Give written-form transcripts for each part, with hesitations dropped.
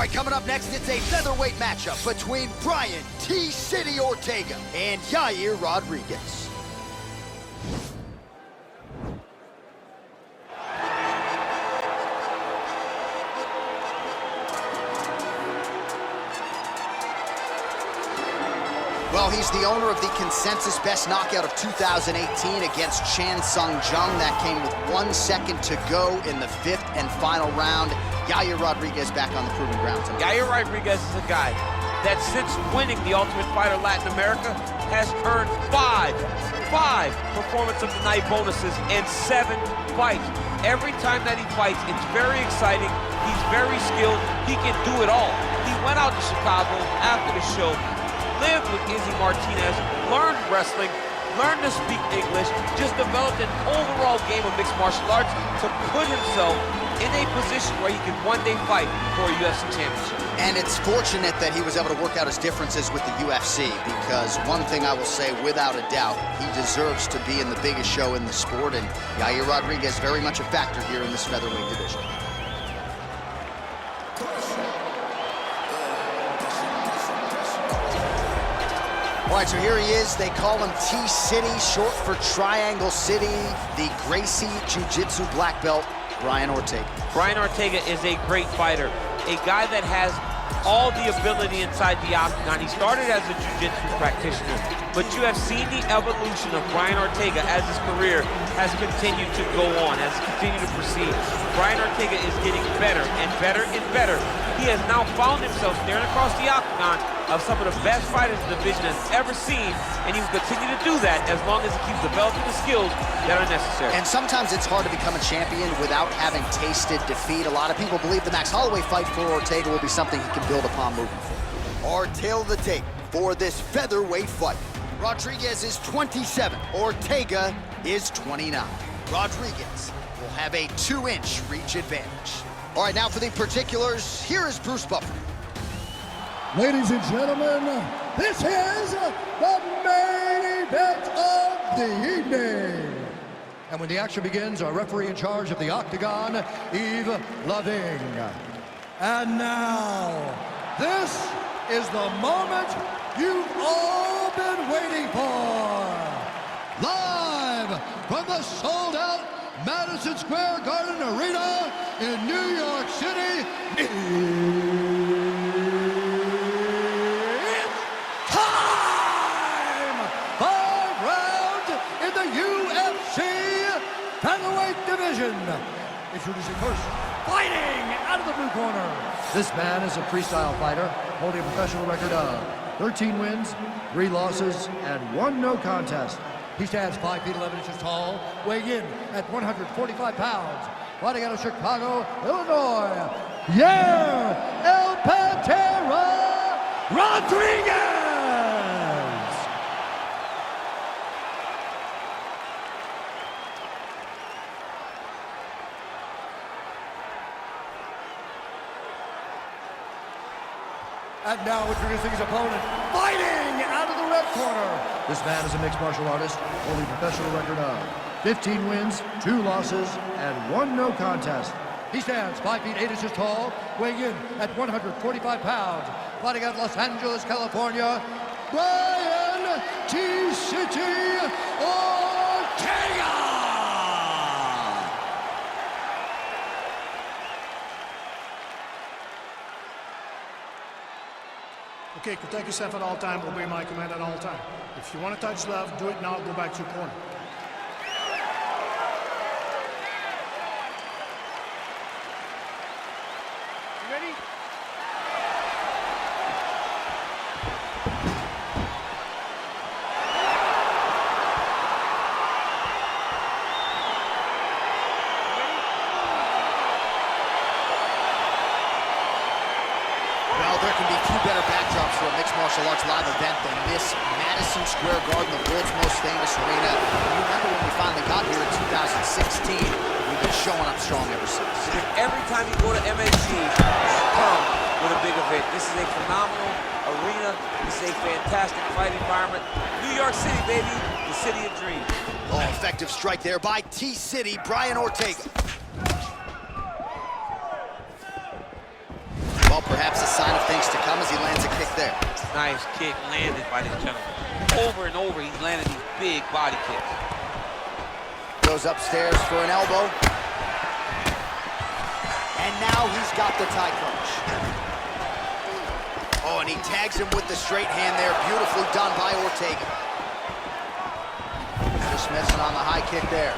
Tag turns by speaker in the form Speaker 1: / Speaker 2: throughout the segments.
Speaker 1: right, coming up next, it's a featherweight matchup between Brian T-City Ortega and Yair Rodriguez. Well, he's the owner of the consensus best knockout of 2018 against Chan Sung Jung. That came with 1 second to go in the 5th and final round. Yair Rodriguez back on the proving ground tonight.
Speaker 2: Yair Rodriguez is a guy that since winning the Ultimate Fighter Latin America has earned five Performance of the Night bonuses and 7 fights. Every time that he fights, it's very exciting. He's very skilled. He can do it all. He went out to Chicago after the show, lived with Izzy Martinez, learned wrestling, learned to speak English, just developed an overall game of mixed martial arts to put himself in a position where he can one day fight for a UFC championship.
Speaker 1: And it's fortunate that he was able to work out his differences with the UFC, because one thing I will say without a doubt, he deserves to be in the biggest show in the sport, and Yair Rodriguez very much a factor here in this featherweight division. All right, so here he is. They call him T-City, short for Triangle City, the Gracie Jiu-Jitsu black belt, Brian Ortega.
Speaker 2: Brian Ortega is a great fighter, a guy that has all the ability inside the octagon. He started as a jiu-jitsu practitioner, but you have seen the evolution of Brian Ortega as his career has continued to go on, has continued to proceed. Brian Ortega is getting better and better and better. He has now found himself staring across the octagon of some of the best fighters the division has ever seen, and he will continue to do that as long as he keeps developing the skills that are necessary. And
Speaker 1: sometimes it's hard to become a champion without having tasted defeat. A lot of people believe the Max Holloway fight for Ortega will be something he can build upon moving forward. Our tail of the tape for this featherweight fight. Rodriguez is 27, Ortega is 29. Rodriguez will have a 2-inch reach advantage. All right, now for the particulars, here is Bruce Buffer.
Speaker 3: Ladies and gentlemen, this is the main event of the evening. And when the action begins, our referee in charge of the octagon, Yves Loving. And now, this is the moment you've all been waiting for. Live from the sold-out Madison Square Garden Arena in New York City, it's time! 5 rounds in the UFC featherweight division. Introducing first, fighting out of the blue corner. This man is a freestyle fighter holding a professional record of 13 wins, 3 losses, and 1 no contest. He stands 5 feet 11 inches tall, weighing in at 145 pounds. Fighting out of Chicago, Illinois, Yair El Pantera Rodriguez! And now introducing his opponent, fighting out of the red corner. This man is a mixed martial artist, holding a professional record of 15 wins, 2 losses, and 1 no contest. He stands 5 feet 8 inches tall, weighing in at 145 pounds. Fighting out of Los Angeles, California, Brian T-City Ortega!
Speaker 4: Okay, protect yourself at all times, obey my command at all times. If you want to touch love, do it now, go back to your corner. You ready?
Speaker 1: There can be few better backdrops for a mixed martial arts live event than this Madison Square Garden, the world's most famous arena. You remember when we finally got here in 2016, we've been showing up strong ever since.
Speaker 2: Every time you go to MSG, come with a big event. This is a phenomenal arena. This is a fantastic fight environment. New York City, baby, the city of dreams.
Speaker 1: Oh, effective strike there by T-City, Brian Ortega. Well, perhaps come as he lands a kick there.
Speaker 2: Nice kick landed by this gentleman. Over and over, he's landed these big body kicks.
Speaker 1: Goes upstairs for an elbow. And now he's got the tie crunch. Oh, and he tags him with the straight hand there. Beautifully done by Ortega. Just missing on the high kick there.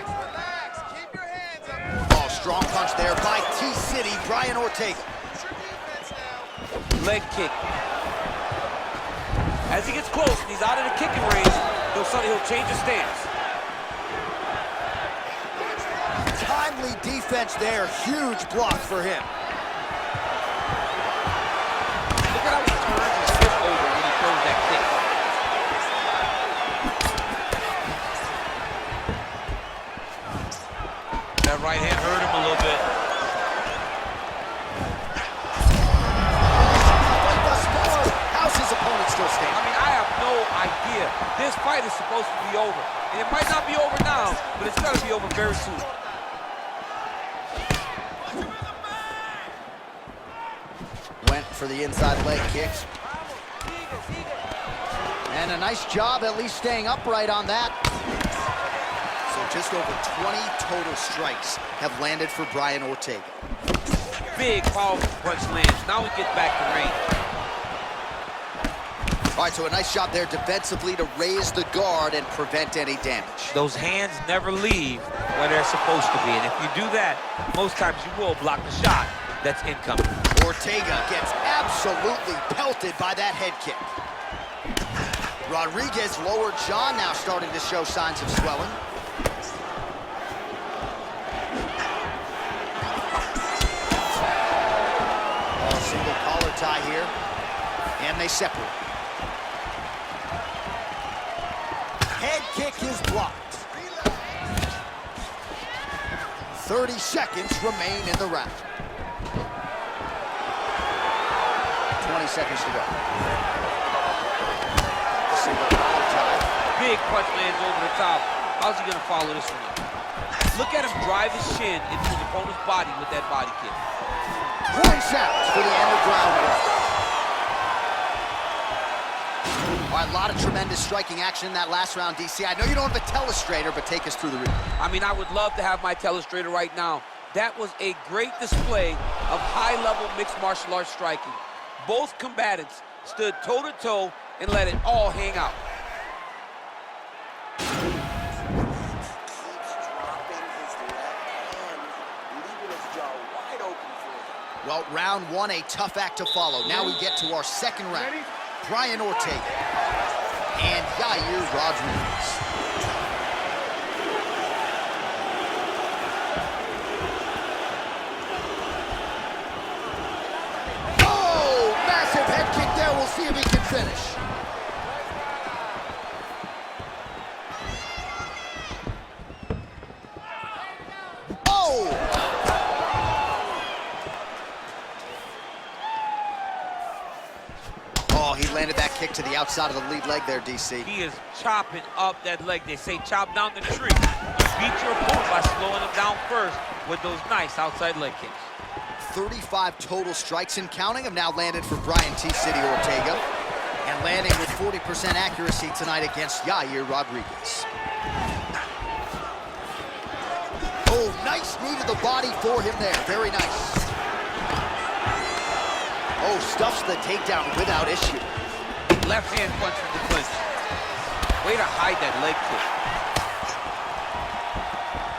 Speaker 5: Relax. Keep your hands up.
Speaker 1: Oh, strong punch there by T-City, Brian Ortega.
Speaker 5: It's your defense now.
Speaker 2: Leg kick. As he gets close and he's out of the kicking range, he'll change his stance.
Speaker 1: Timely defense there. Huge block for him.
Speaker 2: Look at how he turns his hip over when he throws that kick. That right hand hurt him a little bit.
Speaker 1: How's his opponent still standing?
Speaker 2: I mean, I have no idea. This fight is supposed to be over. And it might not be over now, but it's got to be over very soon.
Speaker 1: Went for the inside leg kicks. And a nice job at least staying upright on that. So just over 20 total strikes have landed for Brian Ortega.
Speaker 2: Big, powerful punch lands. Now we get back to range.
Speaker 1: All right, so a nice job there defensively to raise the guard and prevent any damage.
Speaker 2: Those hands never leave where they're supposed to be. And if you do that, most times you will block the shot that's incoming.
Speaker 1: Ortega gets absolutely pelted by that head kick. Rodriguez's lower jaw now starting to show signs of swelling. Single collar tie here, and they separate. Head kick is blocked. 30 seconds remain in the round. 20 seconds to go. Single collar tie.
Speaker 2: Big punch lands over the top. How's he gonna follow this one up? Look at him drive his shin into his opponent's body with that body kick.
Speaker 1: Points out for the end of round one. All right, a lot of tremendous striking action in that last round, DC. I know you don't have a telestrator, but take us through the replay.
Speaker 2: I mean, I would love to have my telestrator right now. That was a great display of high-level mixed martial arts striking. Both combatants stood toe-to-toe and let it all hang out.
Speaker 1: Well, round one, a tough act to follow. Now we get to our second round. Brian Ortega and Yair Rodriguez. Oh, massive head kick there. We'll see if he can finish. He landed that kick to the outside of the lead leg there, DC.
Speaker 2: He is chopping up that leg. They say chop down the tree. You beat your opponent by slowing him down first with those nice outside leg kicks.
Speaker 1: 35 total strikes and counting have now landed for Brian T-City Ortega. And landing with 40% accuracy tonight against Yair Rodriguez. Oh, nice knee to the body for him there. Very nice. Oh, stuffs the takedown without issue.
Speaker 2: Left hand punch from the clinch. Way to hide that leg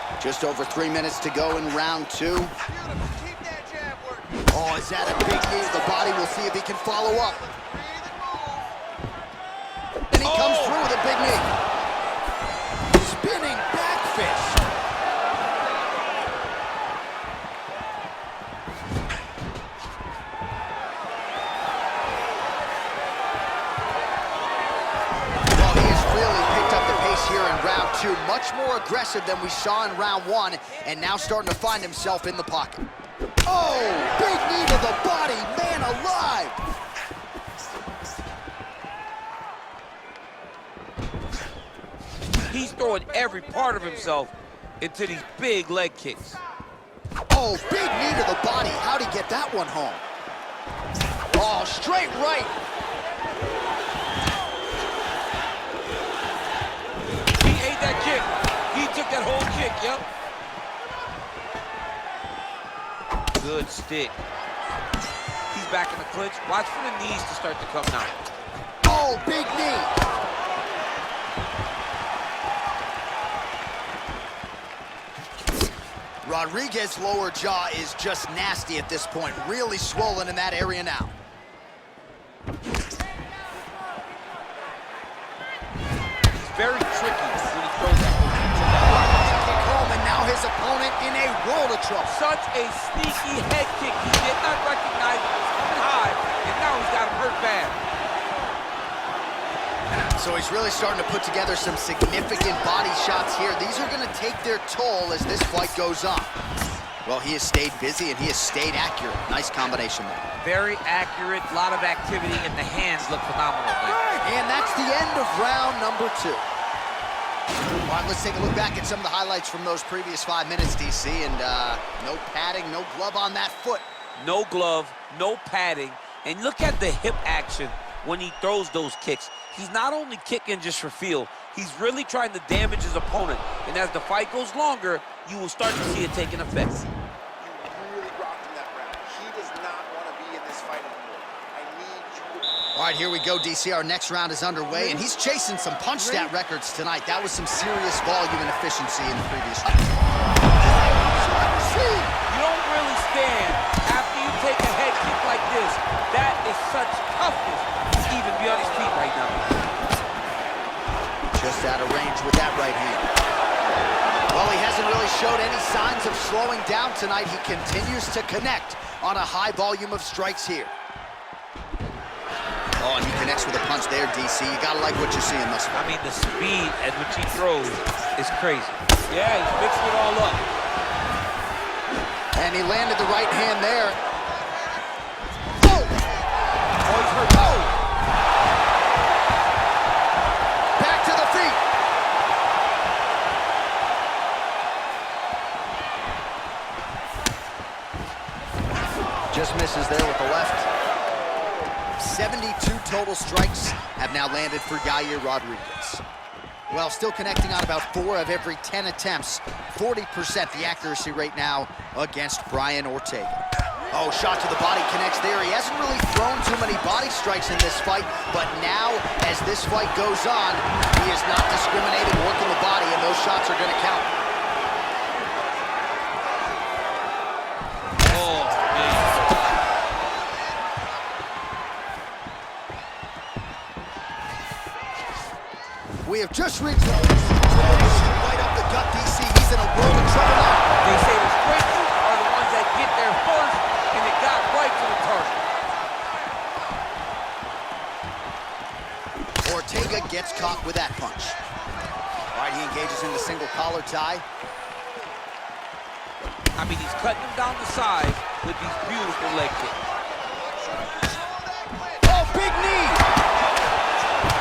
Speaker 2: kick.
Speaker 1: Just over 3 minutes to go in round two.
Speaker 5: Keep that jab working.
Speaker 1: Oh, is that a big knee to the body? We'll see if he can follow up. And he comes through with a big knee. Spinning back fist. Here in round two, much more aggressive than we saw in round one, and now starting to find himself in the pocket. Oh, big knee to the body, man alive!
Speaker 2: He's throwing every part of himself into these big leg kicks.
Speaker 1: Oh, big knee to the body. How'd he get that one home? Oh, straight right.
Speaker 2: He ate that kick. He took that whole kick, yep. Good stick. He's back in the clinch. Watch for the knees to start to come now.
Speaker 1: Oh, big knee. Rodriguez's lower jaw is just nasty at this point. Really swollen in that area now.
Speaker 2: He's very tricky when he throws that.
Speaker 1: Kick home, and now his opponent in a world of trouble.
Speaker 2: Such a sneaky head kick. He did not recognize it was coming high, and now he's got him hurt bad.
Speaker 1: So he's really starting to put together some significant body shots here. These are going to take their toll as this fight goes on. Well, he has stayed busy and he has stayed accurate. Nice combination there.
Speaker 2: Very accurate, a lot of activity, and the hands look phenomenal.
Speaker 1: And that's the end of round number 2. All right, let's take a look back at some of the highlights from those previous 5 minutes, DC. And no padding, no glove on that foot.
Speaker 2: No glove, no padding. And look at the hip action when he throws those kicks. He's not only kicking just for feel, he's really trying to damage his opponent. And as the fight goes longer, you will start to see it taking effect.
Speaker 5: You really rocked him that round. He does not want to be in this fight anymore. I need you to...
Speaker 1: All right, here we go, DC. Our next round is underway, and he's chasing some punch stat records tonight. That was some serious volume and efficiency in the previous round.
Speaker 2: You don't really stand after you take a head kick like this. That is such toughness to even be on his feet right now.
Speaker 1: Just out of range with that right hand. Well, he hasn't really showed any signs of slowing down tonight. He continues to connect on a high volume of strikes here. Oh, and he connects with a punch there, DC. You gotta like what you're seeing thus far.
Speaker 2: I mean, the speed at which he throws is crazy. Yeah, he's mixing it all up.
Speaker 1: And he landed the right hand there.
Speaker 2: Oh, he's hurt.
Speaker 1: Oh! Back to the feet. Just misses there with the left. 72 total strikes have now landed for Yair Rodriguez. Well, still connecting on about 4 of every 10 attempts. 40% the accuracy rate now against Brian Ortega. Oh, shot to the body connects there. He hasn't really thrown too many body strikes in this fight, but now, as this fight goes on, he is not discriminating, working the body, and those shots are going to count.
Speaker 2: Oh, man.
Speaker 1: We have just reached the right up the gut, DC. He's in a world of trouble now.
Speaker 2: They say the sprinters are the ones that get there first, and it got right to the target.
Speaker 1: Ortega gets caught with that punch. All right, he engages in the single collar tie.
Speaker 2: I mean, he's cutting him down the side with these beautiful leg kicks.
Speaker 1: Oh, big knee!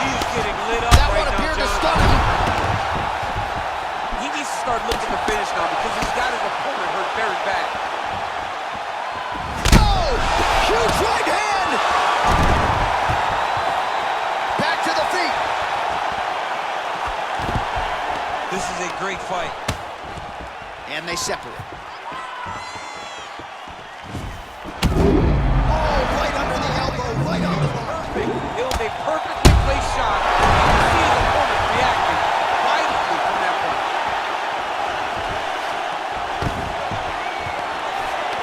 Speaker 2: He's getting lit up
Speaker 1: That
Speaker 2: right
Speaker 1: one
Speaker 2: now,
Speaker 1: appeared to
Speaker 2: John.
Speaker 1: stun him.
Speaker 2: He needs to start looking to finish now because he's got his opponent hurt very bad.
Speaker 1: Oh, huge right hand! Back to the feet.
Speaker 2: This is a great fight.
Speaker 1: And they separate. Oh, right under the elbow, right on the bar.
Speaker 2: It was a perfectly placed shot. You can see his opponent reacting violently from that point.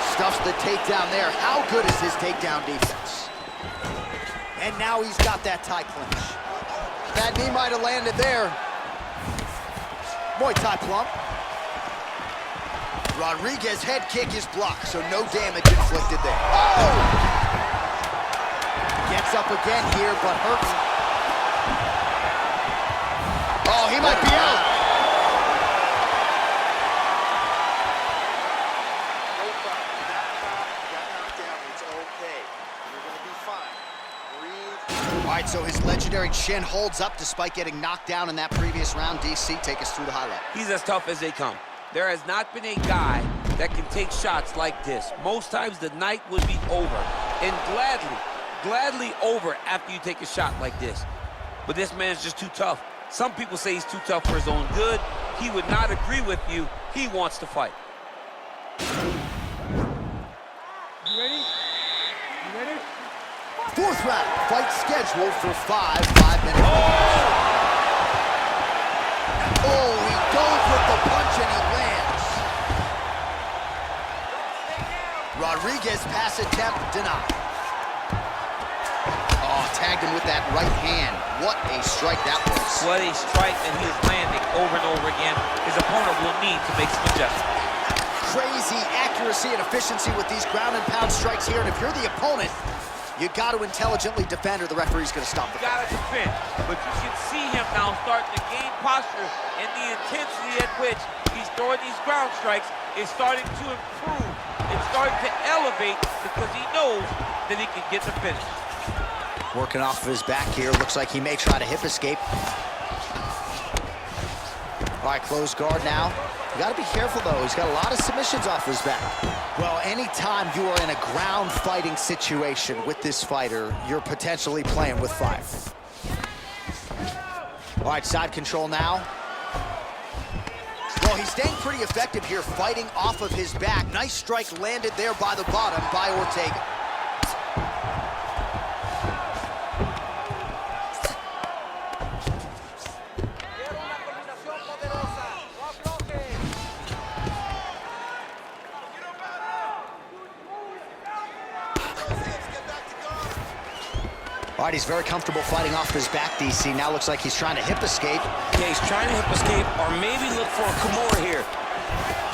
Speaker 1: Stuffs the takedown there. How good is his takedown defense? And now he's got that tie clinch. That knee might have landed there. Muay Thai plump. Rodriguez's head kick is blocked, so no damage inflicted there. Oh! Gets up again here, but hurts. Oh, he might be out.
Speaker 5: No problem. Got knocked down. It's okay. You're going to be fine. Breathe.
Speaker 1: All right, so his legendary chin holds up despite getting knocked down in that previous round. DC, take us through the highlight.
Speaker 2: He's as tough as they come. There has not been a guy that can take shots like this. Most times the night would be over. And gladly, gladly over after you take a shot like this. But this man's just too tough. Some people say he's too tough for his own good. He would not agree with you. He wants to fight.
Speaker 6: You ready? You ready?
Speaker 1: Fourth round, fight scheduled for 5-minute rounds. Oh, he goes with the punch and he lands. Rodriguez pass attempt denied. Oh, tagged him with that right hand. What a strike that was.
Speaker 2: What a strike that he is landing over and over again. His opponent will need to make some adjustments.
Speaker 1: Crazy accuracy and efficiency with these ground and pound strikes here. And if you're the opponent, you got to intelligently defend or the referee's going to stop the
Speaker 2: fight. Got to defend. But you can see him now starting to gain posture, and the intensity at which he's throwing these ground strikes is starting to improve. It's starting to elevate because he knows that he can get the finish.
Speaker 1: Working off of his back here. Looks like he may try to hip escape. All right, closed guard now. You got to be careful, though. He's got a lot of submissions off his back. Well, anytime you are in a ground fighting situation with this fighter, you're potentially playing with fire. All right, side control now. Well, he's staying pretty effective here, fighting off of his back. Nice strike landed there by the bottom by Ortega. All right, he's very comfortable fighting off his back, DC. Now looks like he's trying to hip escape.
Speaker 7: Yeah, he's trying to hip escape or maybe look for a Kimura here.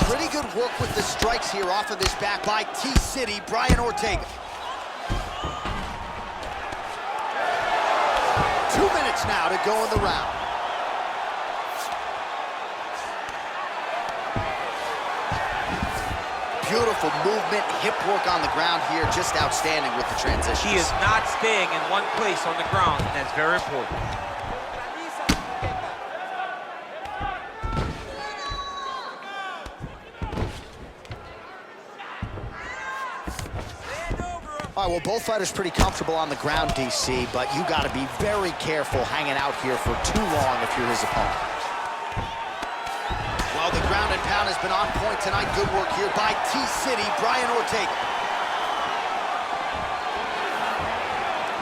Speaker 1: Pretty good work with the strikes here off of his back by T-City, Brian Ortega. 2 minutes now to go in the round. Beautiful movement, hip work on the ground here, just outstanding with the transitions.
Speaker 2: He is not staying in one place on the ground, and that's very important.
Speaker 1: All right, well, both fighters pretty comfortable on the ground, DC, but you got to be very careful hanging out here for too long if you're his opponent. Well, the ground and pound has been on point tonight. Good work here by T-City, Brian Ortega.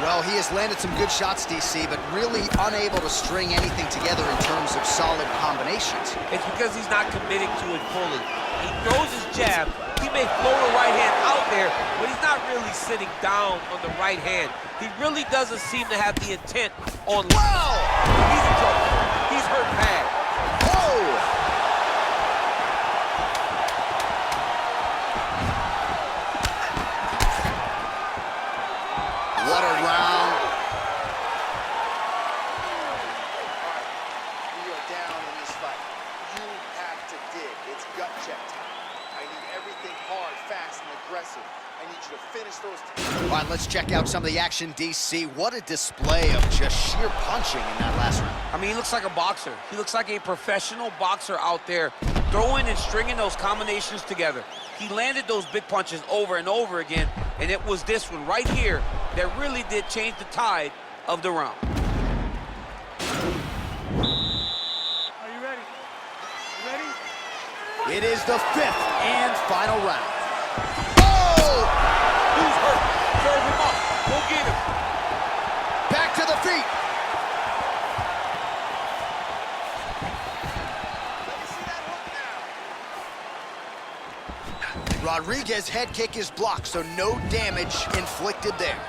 Speaker 1: Well, he has landed some good shots, DC, but really unable to string anything together in terms of solid combinations.
Speaker 2: It's because he's not committing to it fully. He throws his jab. He may float a right hand out there, but he's not really sitting down on the right hand. He really doesn't seem to have the intent on...
Speaker 1: Wow!
Speaker 2: He's in trouble. He's hurt bad.
Speaker 1: Whoa! What a round.
Speaker 5: We are down in this fight. You have to dig. It's gut check time. I need everything hard, fast, and aggressive. I need you to finish those.
Speaker 1: All right, let's check out some of the action, DC. What a display of just sheer punching in that last round.
Speaker 2: I mean, he looks like a boxer. He looks like a professional boxer out there, throwing and stringing those combinations together. He landed those big punches over and over again, and it was this one right here that really did change the tide of the round.
Speaker 6: Are you ready? You ready?
Speaker 1: It is the 5th and final round.
Speaker 2: Oh! Who's hurt? Serve him up. Go get him.
Speaker 1: Back to the feet.
Speaker 5: Let me see that hook now.
Speaker 1: Rodriguez's head kick is blocked, so no damage inflicted there.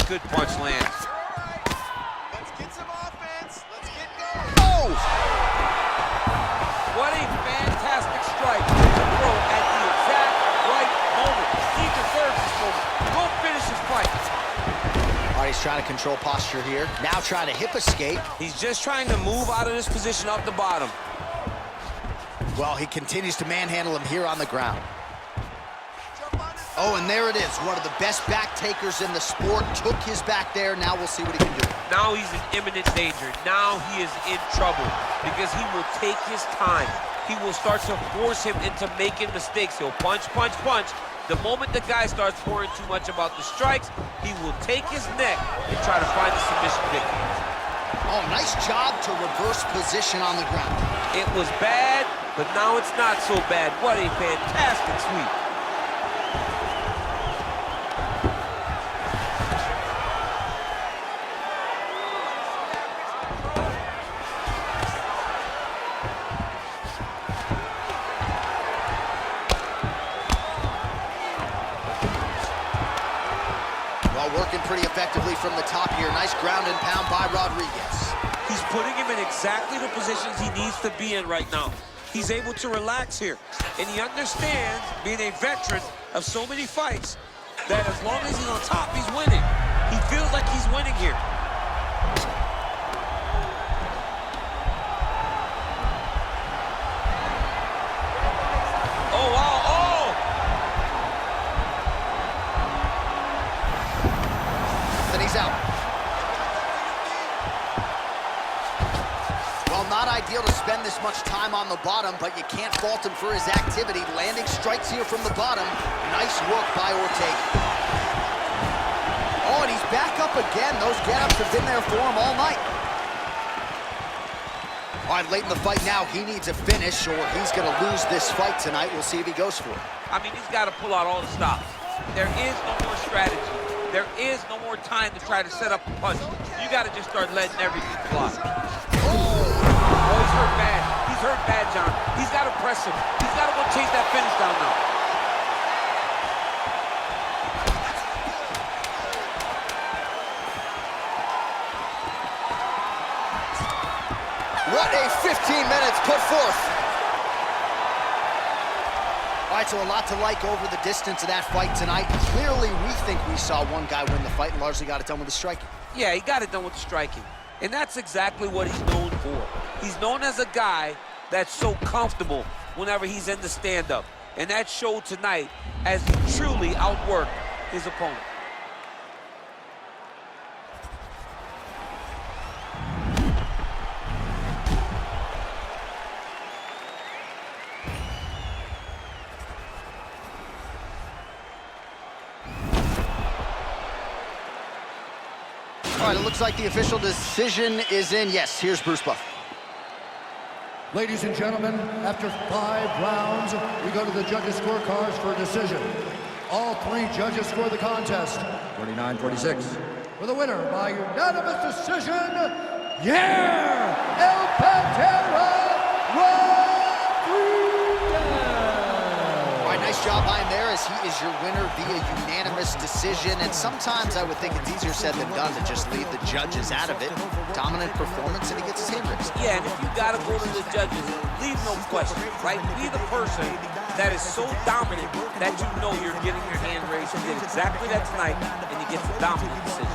Speaker 2: Good punch lands.
Speaker 5: You're all right. Let's get some offense. Let's get going.
Speaker 1: Oh!
Speaker 2: What a fantastic strike to throw at the exact right moment. He deserves this moment. Go finish his fight.
Speaker 1: All right, he's trying to control posture here. Now trying to hip escape.
Speaker 2: He's just trying to move out of this position up the bottom.
Speaker 1: Well, he continues to manhandle him here on the ground. Oh, and there it is. One of the best back takers in the sport. Took his back there. Now we'll see what he can do.
Speaker 2: Now he's in imminent danger. Now he is in trouble because he will take his time. he will start to force him into making mistakes. He'll punch, punch, punch. The moment the guy starts worrying too much about the strikes, he will take his neck and try to find a submission victory.
Speaker 1: Oh, nice job to reverse position on the ground.
Speaker 2: It was bad, but now it's not so bad. What a fantastic sweep.
Speaker 1: Working pretty effectively from the top here. Nice ground and pound by Rodriguez.
Speaker 7: He's putting him in exactly the positions he needs to be in right now. He's able to relax here. And he understands, being a veteran of so many fights, that as long as he's on top, he's winning. He feels like he's winning here. Oh, wow.
Speaker 1: He's out. Well, not ideal to spend this much time on the bottom, but you can't fault him for his activity. Landing strikes here from the bottom. Nice work by Ortega. Oh, and he's back up again. Those get-ups have been there for him all night. All right, late in the fight now, he needs a finish or he's going to lose this fight tonight. We'll see if he goes for it.
Speaker 2: I mean, he's got to pull out all the stops. There is no more strategy. There is no more time to try to set up a punch. You got to just start letting everything fly. Oh, he's hurt bad. He's hurt bad, John. He's got to press him. He's got to go chase that finish down now.
Speaker 1: What a 15 minutes put forth. All right, so a lot to like over the distance of that fight tonight. Clearly, we think we saw one guy win the fight and largely got it done with the striking.
Speaker 2: Yeah, he got it done with the striking. And that's exactly what he's known for. He's known as a guy that's so comfortable whenever he's in the stand-up. And that showed tonight as he truly outworked his opponent.
Speaker 1: All right, it looks like the official decision is in. Yes, here's Bruce Buff.
Speaker 3: Ladies and gentlemen, after 5 rounds, we go to the judges' scorecards for a decision. All 3 judges score the contest, 49-46. For the winner by unanimous decision, Yair El Pantera Nice job by him there as he is your winner via unanimous decision. And sometimes I would think it's easier said than done to just leave the judges out of it. Dominant performance and he gets his hand raised.
Speaker 2: Yeah, and if you gotta go to the judges, leave no question, right? Be the person that is so dominant that you know you're getting your hand raised. You did exactly that tonight, and you get the dominant decision.